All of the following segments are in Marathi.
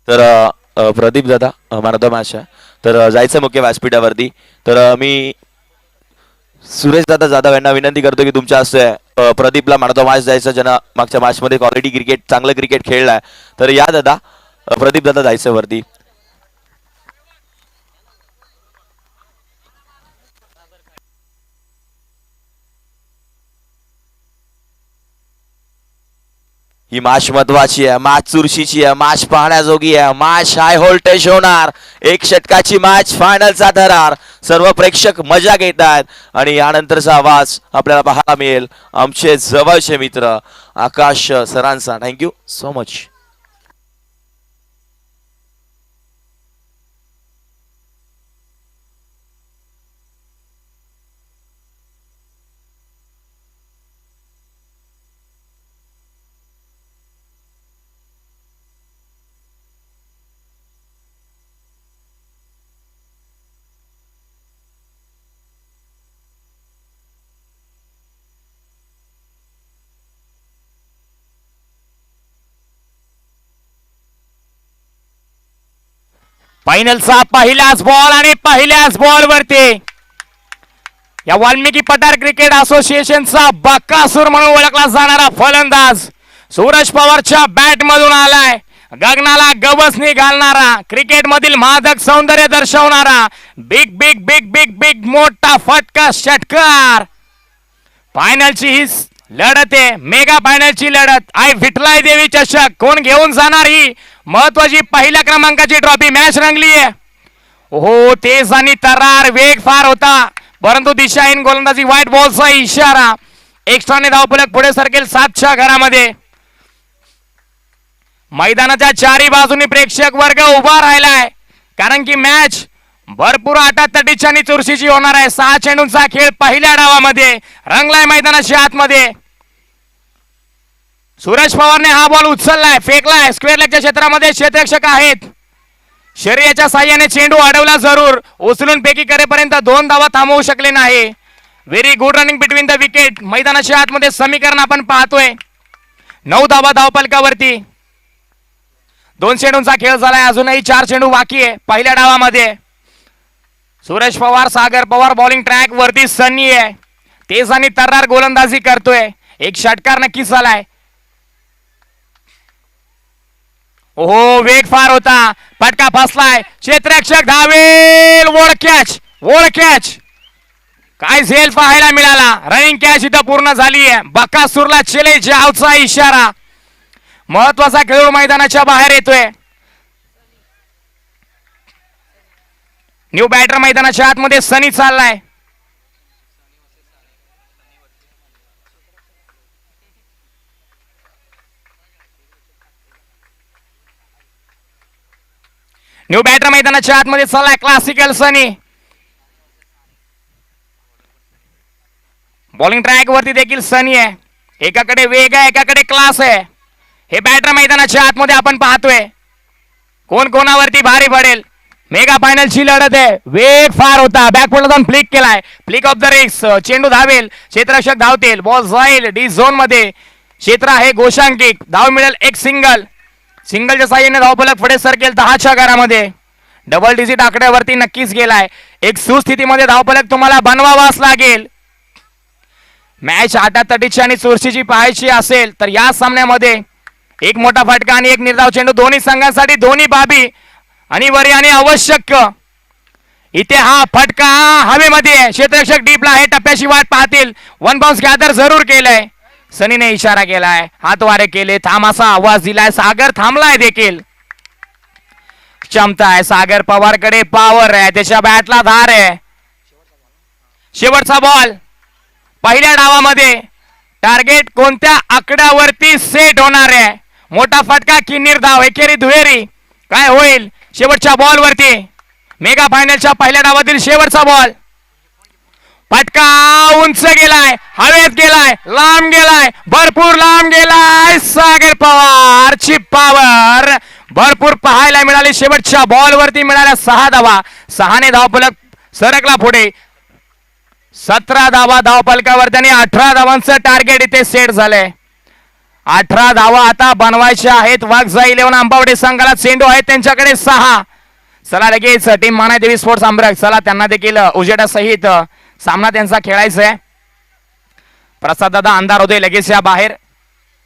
तर प्रदीप दादा मॅन ऑफ द मॅच आहे. तर जायचं मुख्य व्यासपीठावरती. तर मी सुरेश दादा जाधव यांना विनंती करतो की तुमच्या हस्ते प्रदीपला मॅन ऑफ द मॅच द्यायचं, ज्यांना मागच्या मॅचमध्ये क्वालिटी क्रिकेट चांगलं क्रिकेट खेळलाय. तर या दादा, प्रदीप दादा जायचं वरती. ही मॅच महत्वाची आहे, मॅच चुरशीची आहे, मॅच पाहण्याजोगी आहे, मॅच हाय व्होल्टेज होणार. एक षटकाची मॅच, फायनलचा थरार. सर्व प्रेक्षक मजा घेत आहेत आणि यानंतरचा आवाज आपल्याला पाहायला मिळेल आमचे जवळचे मित्र आकाश सरांचा. Thank you so much. फायनलचा पहिलाच बॉल आणि पहिल्याच बॉल वरती या वाल्मिकी पठार क्रिकेट असोसिएशनचा बक्कासूर म्हणून ओळखला जाणारा फलंदाज सूरज पवारच्या बॅट मधून आलाय. गगनाला गवसणी घालणारा, क्रिकेट मधील मादक सौंदर्य दर्शवणारा, big big big big big मोठा फटका षटकार. फायनलची ही लढत आहे, मेगा फायनलची लढत. आई विठलाई देवी चषक कोण घेऊन जाणार ही महत्वाची पहिल्या क्रमांकाची ट्रॉफी. मॅच रंगली आहे. हो, तेज आणि तरार, वेग फार होता, परंतु दिशाहीन गोलंदाजी, व्हाईट बॉलचा इशारा. एक्स्ट्राने धावफलक पुढे सरकेल 7च्या घरामध्ये. मैदानाच्या चारी बाजूनी प्रेक्षक वर्ग उभा राहिलाय, कारण की मॅच भरपूर आटातटीची आणि चुरशीची होणार आहे. 6 चेंडूंचा खेळ पहिल्या डावामध्ये रंगलाय मैदानाच्या आतमध्ये. सूरज पवारने हा बॉल उचललाय, फेकलाय स्क्वेअर लेगच्या क्षेत्रामध्ये. क्षेत्ररक्षक आहेत, शरीराच्या साह्याने चेंडू अडवला जरूर, उचलून फेकी करेपर्यंत 2 धावा थांबवू शकले नाही. Very good running between the wicket. मैदानाच्या आतमध्ये समीकरण आपण पाहतोय. 9 धावा धावफलकावरती. 2 चेंडूंचा खेळ झालाय, अजूनही 4 चेंडू बाकी आहे पहिल्या डावामध्ये. सूरज पवार, सागर पवार बॉलिंग ट्रॅक वरती. सन्नी आहे, तेज आणि तर्रार गोलंदाजी करतोय. एक षटकार नक्कीच झालाय. ओहो, वेग फार होता, फटका फसलाय. क्षेत्ररक्षक धावेल. वोळ कॅच, वोळ कॅच. काय झेल पाहायला मिळाला. रनिंग कॅच इथं पूर्ण झाली आहे. बकासूरला चेले जावचा इशारा. महत्वाचा खेळूड मैदानाच्या बाहेर येतोय. न्यू बॅटर मैदानाच्या आतमध्ये सनी चाललाय. न्यू बॅटर मैदानाच्या आतमध्ये चाललाय क्लासिकल सनी. बॉलिंग ट्रॅक वरती देखील सनी आहे. एकाकडे वेग आहे, एकाकडे क्लास आहे. हे बॅटर मैदानाच्या आतमध्ये आपण पाहतोय. कोण कोणावरती भारी पडेल. मेगा फायनलची लढत आहे. वेग फार होता, बॅकफुटला जाऊन फ्लिक केलाय. फ्लिक ऑफ द रिक्स. चेंडू धावेल, क्षेत्ररक्षक धावतील, बॉल जाईल डी झोन मध्ये. क्षेत्र आहे गोशांकिक, धाव मिळेल एक सिंगल. सिंगलच्या साह्याने धावफलक पुढे सरकेल 10च्या घरामध्ये. डबल डिजिट आकड्यावरती नक्कीच गेलाय. एक सुस्थितीमध्ये धावफलक तुम्हाला बनवावाच लागेल. मॅच आटातटीची आणि चुरशीची पाहायची असेल तर या सामन्यामध्ये एक मोठा फटका आणि एक निर्धाव चेंडू दोन्ही संघांसाठी. दोन्ही बाबी अनिवार्य आणि आवश्यक. इथे हा फटका हवेमध्ये, क्षेत्ररक्षक डीपला आहे, टप्प्याची वाट पाहतील. 1 बाउन्स गॅदर जरूर केलंय. सनीने इशारा केलाय, हात वारे केले, थांब असा आवाज दिलाय. सागर थांबलाय देखील. क्षमता आहे सागर पवारकडे, पॉवर आहे, त्याच्या बॅटला धार आहे. शेवटचा बॉल पहिल्या डावामध्ये. टार्गेट कोणत्या आकड्यावरती सेट होणार आहे. मोठा फटका की निर्धाव, एकेरी दुहेरी, काय होईल शेवटच्या बॉल वरती. मेगा फायनलच्या पहिल्या डावातील शेवटचा बॉल. फटका उंच गेलाय, हवेत गेलाय, लांब गेलाय, भरपूर लांब गेलाय. सागर पवारची पॉवर भरपूर पाहायला मिळाली. शेवटच्या बॉल वरती मिळाल्या 6 धावा. 6ने धावफलक सरकला पुढे. 17 धावा धावफलकावरती आणि 18 धावांचं टार्गेट इथे सेट झालंय. 18 धावा आता बनवायच्या आहेत. वाघजाई 11 आंबावडे संघाला चेंडू आहे त्यांच्याकडे 6. चला लगेच टीम मानादेवी स्पोर्ट्स आंबरक, चला त्यांना देखील उजेडासहित सामना त्यांचा खेळायचा आहे. प्रसाद दादा अंधार होते लगेच या बाहेर.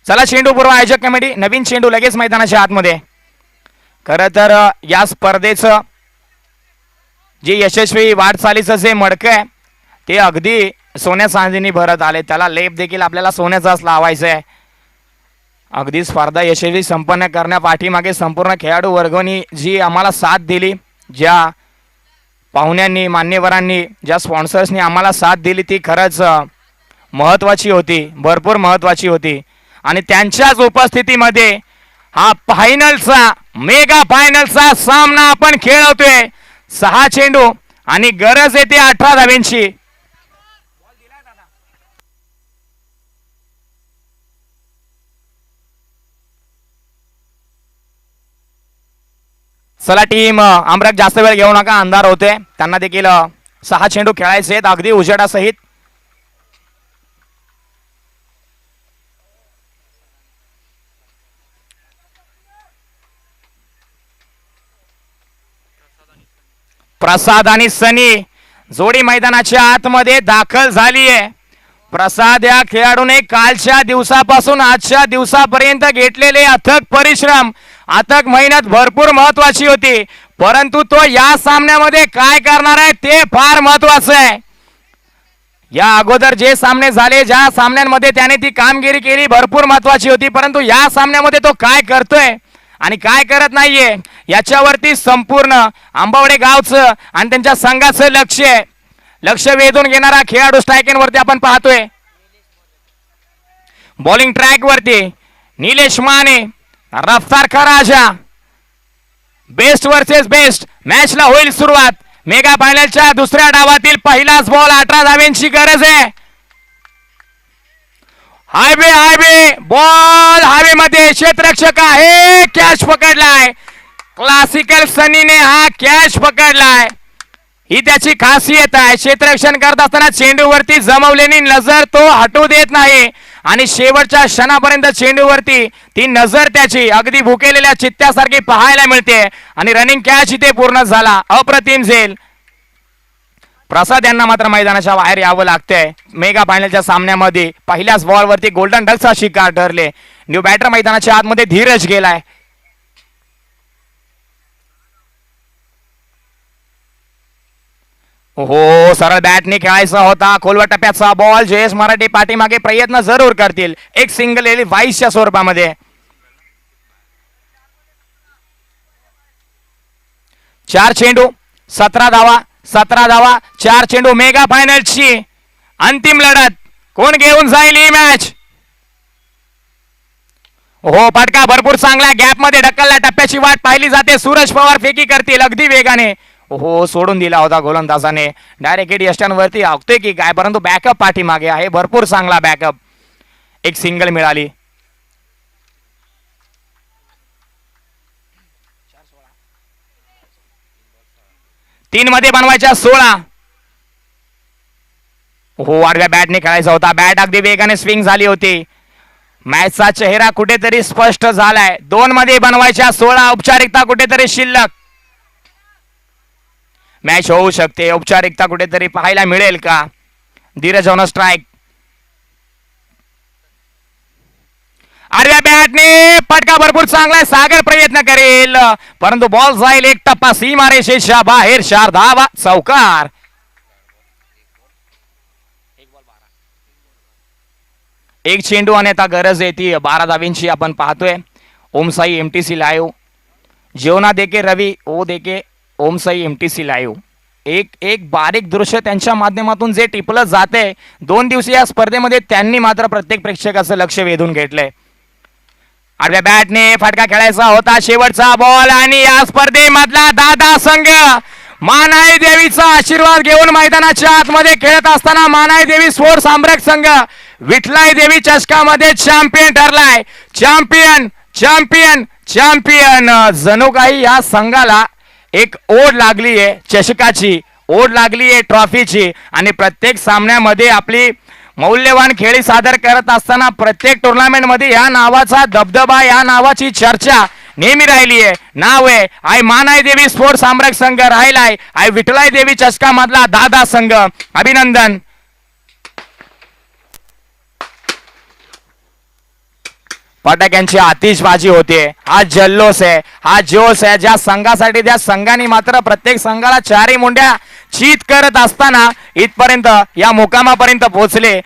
चला चेंडू पूर्व आयोजक कमिटी, नवीन चेंडू लगेच मैदानाच्या आतमध्ये. खरं तर या स्पर्धेचं जे यशस्वी वाटचालीचं जे मडकं आहे ते अगदी सोन्या चांदीने भरत आले. त्याला लेप देखील आपल्याला सोन्याचाच लावायचा आहे. अगदी स्पर्धा यशस्वी संपन्न करण्या पाठीमागे संपूर्ण खेळाडू वर्गाने जी आम्हाला साथ दिली, ज्या पाहुण्यांनी, मान्यवरांनी, ज्या स्पॉन्सर्सनी आम्हाला साथ दिली ती खरंच महत्त्वाची होती, भरपूर महत्त्वाची होती. आणि त्यांच्याच उपस्थितीमध्ये हा फायनलचा, मेगा फायनलचा सामना आपण खेळवतोय. 6 चेंडू आणि गरज येते 18 धाव्यांची. चला टीम आमरक जास्त वेळ घेऊ नका, अंधार होते. त्यांना देखील 6 चेंडू खेळायचे आहेत अगदी उजेडासहित. प्रसाद आणि सनी जोडी मैदानाच्या आतमध्ये दाखल झाली आहे. प्रसाद या खेळाडूने कालच्या दिवसापासून आजच्या दिवसापर्यंत घेतलेले अथक परिश्रम, अथक मेहनत भरपूर महत्वाची होती. परंतु तो या सामन्यामध्ये काय करणार आहे ते फार महत्वाचं आहे. या अगोदर जे सामने झाले, ज्या सामन्यांमध्ये त्याने ती कामगिरी केली भरपूर महत्वाची होती. परंतु या सामन्यामध्ये तो काय करतोय आणि काय करत नाहीये याच्यावरती संपूर्ण आंबावडे गावचं आणि त्यांच्या संघाचं लक्ष वेधून घेणारा खेळाडू स्ट्रायकिंग वरती आपण पाहतोय. बॉलिंग ट्रॅक वरती निलेश माने, रफ्तार राजा, बेस्ट वर्सेस बेस्ट मॅचला होईल सुरुवात. मेगा फायनलच्या दुसऱ्या डावातील पहिलाच बॉल, 18 धाव्यांची गरज आहे. हायवे बॉल हवेमध्ये, क्षेत्ररक्षक आहे, कॅच पकडलाय. क्लासिकल सनीने हा कॅच पकडलाय. ही त्याची खासियत आहे. क्षेत्ररक्षण करत असताना चेंडूवरती जमवलेली नजर तो हटू देत नाही आणि शेवटच्या क्षणापर्यंत चेंडूवरती ती नजर त्याची अगदी भुकेलेल्या चित्त्यासारखी पाहायला मिळते. आणि रनिंग कॅच इथे पूर्ण झाला. अप्रतिम झेल. प्रसाद यांना मात्र मैदानाच्या बाहेर यावं लागतंय. मेगा फायनलच्या सामन्यामध्ये पहिल्याच बॉलवरती गोल्डन डकचा शिकार ठरले. न्यू बॅटर मैदानाच्या आतमध्ये धीरज गेलाय. हो, सरळ बॅटने खेळायचा होता. खोलवर टप्प्याचा बॉल. जयेश मराठे पाठीमागे प्रयत्न जरूर करतील. एक सिंगल येईल 22च्या स्वरूपामध्ये. 4 चेंडू 17 धावा, 17 धावा, 4 चेंडू. मेगा फायनलची अंतिम लढत. कोण घेऊन जाईल ही मॅच? हो, फटका भरपूर चांगला गॅप मध्ये ढकलला. टप्प्याची वाट पाहिली जाते. सूरज पवार फेकी करतील अगदी वेगाने. हो, सोडून दिला होता गोलंदाजाने. डायरेक्ट हिट यष्टांवरती आवतोय की काय, परंतु बॅकअप पाठीमागे आहे. भरपूर चांगला बॅकअप. एक सिंगल मिळाली. तीन मध्ये बनवायच्या 16. हो, आडव्या बॅटने खेळायचा होता. बॅट अगदी वेगाने स्विंग झाली होती. मॅचचा चेहरा कुठेतरी स्पष्ट झालाय. 2 मध्ये बनवायच्या 16. औपचारिकता कुठेतरी शिल्लक. मॅच होऊ शकते. औपचारिकता कुठेतरी पाहायला मिळेल का? Dheeraj on strike. आडव्या बॅटने फटका भरपूर चांगला. सागर प्रयत्न करेल परंतु बॉल जाईल एक टप्पा सीमारेषेच्या बाहेर. 4 धावा, चौकार. एक चेंडू आणि आता गरज येते 12 धावींची आपण पाहतोय. Omsai MTC live. जेवना देके रवी ओ देके ओमसाई एमटीसी लाईव्ह. एक बारीक दृश्य त्यांच्या माध्यमातून जे टिपलं जाते 2 दिवसीय या स्पर्धेमध्ये त्यांनी मात्र प्रत्येक प्रेक्षकाचं लक्ष वेधून घेतलंय. आडव्या बॅटने फटका खेळायचा होता. शेवटचा बॉल आणि या स्पर्धेमधला दादा संघ मानाई देवीचा आशीर्वाद घेऊन मैदानाच्या आतमध्ये खेळत असताना मानाई देवी स्पोर्ट्स आंबरक संघ विठलाई देवी चषकामध्ये चॅम्पियन ठरलाय. Champion champion champion. जणू काही या संघाला एक ओढ लागलीये चषकाची, ओढ लागलीये ट्रॉफीची आणि प्रत्येक सामन्यामध्ये आपली मौल्यवान खेळी सादर करत असताना प्रत्येक टुर्नामेंट मध्ये या नावाचा दबदबा, या नावाची चर्चा नेहमी राहिली आहे. नाव आहे आय मानाय देवी स्पोर्ट्स साम्राज्य संघ राहिलाय आय विठलाय देवी चषका मधला दादा संघ. अभिनंदन. फटाक्यांची आतिषबाजी होते. हा जल्लोष आहे, हा जोश आहे ज्या संघासाठी, ज्या संघाने मात्र प्रत्येक संघाला चारी मुंड्या चित करत असताना इथपर्यंत या मुकामापर्यंत पोहोचले.